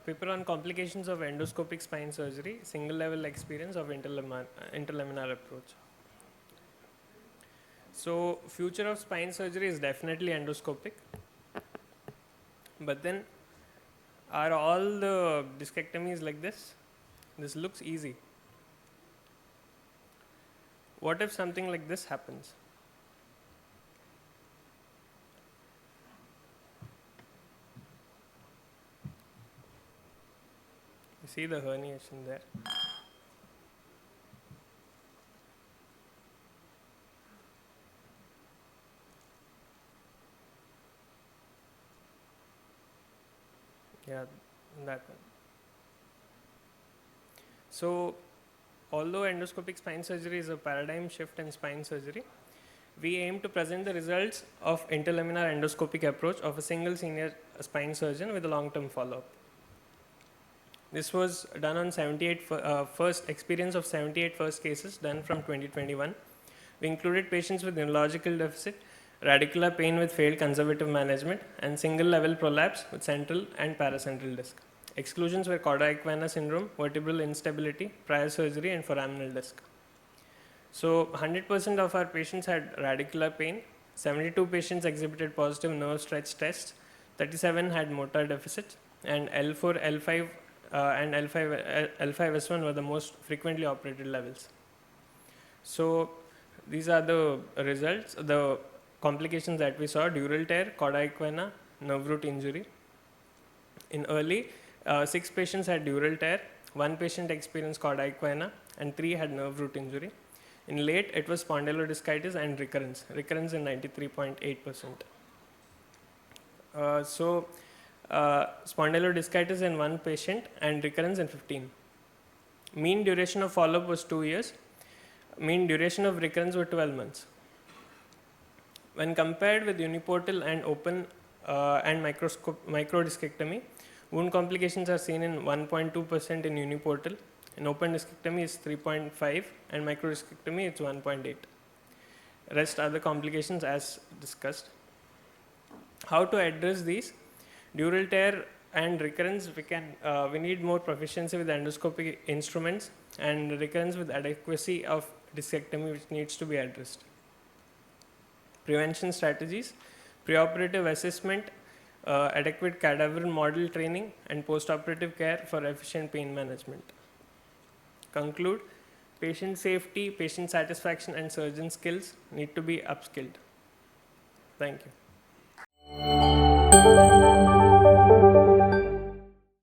paper on complications of endoscopic spine surgery, single level experience of interlaminar approach. So future of spine surgery is definitely endoscopic, but then are all the discectomies like this? This looks easy. What if something like this happens? You see the herniation there. Yeah, that one. So, although endoscopic spine surgery is a paradigm shift in spine surgery, we aim to present the results of interlaminar endoscopic approach of a single senior spine surgeon with a long-term follow-up. This was done on 78 first experience of 78 first cases done from 2021. We included patients with neurological deficit, radicular pain with failed conservative management, and single level prolapse with central and paracentral disc. Exclusions were cauda syndrome, vertebral instability, prior surgery, and foraminal disc. So 100% of our patients had radicular pain, 72 patients exhibited positive nerve stretch tests, 37 had motor deficits, and L4, L5 and L5S1 were the most frequently operated levels. So these are the results, the complications that we saw: dural tear, cauda equina, nerve root injury. In early, 6 patients had dural tear, 1 patient experienced cauda equina, and 3 had nerve root injury. In late, it was spondylodiscitis and recurrence in 93.8%. Spondylodiscitis in 1 patient and recurrence in 15. Mean duration of follow-up was 2 years. Mean duration of recurrence were 12 months. When compared with uniportal and open and microdiscectomy, wound complications are seen in 1.2% in uniportal. In open discectomy is 3.5 and microdiscectomy it's 1.8. Rest are the complications as discussed. How to address these? Dural tear and recurrence, we need more proficiency with endoscopic instruments, and recurrence with adequacy of discectomy, which needs to be addressed. Prevention strategies: preoperative assessment, adequate cadaver model training, and postoperative care for efficient pain management. Conclude: patient safety, patient satisfaction, and surgeon skills need to be upskilled. Thank you.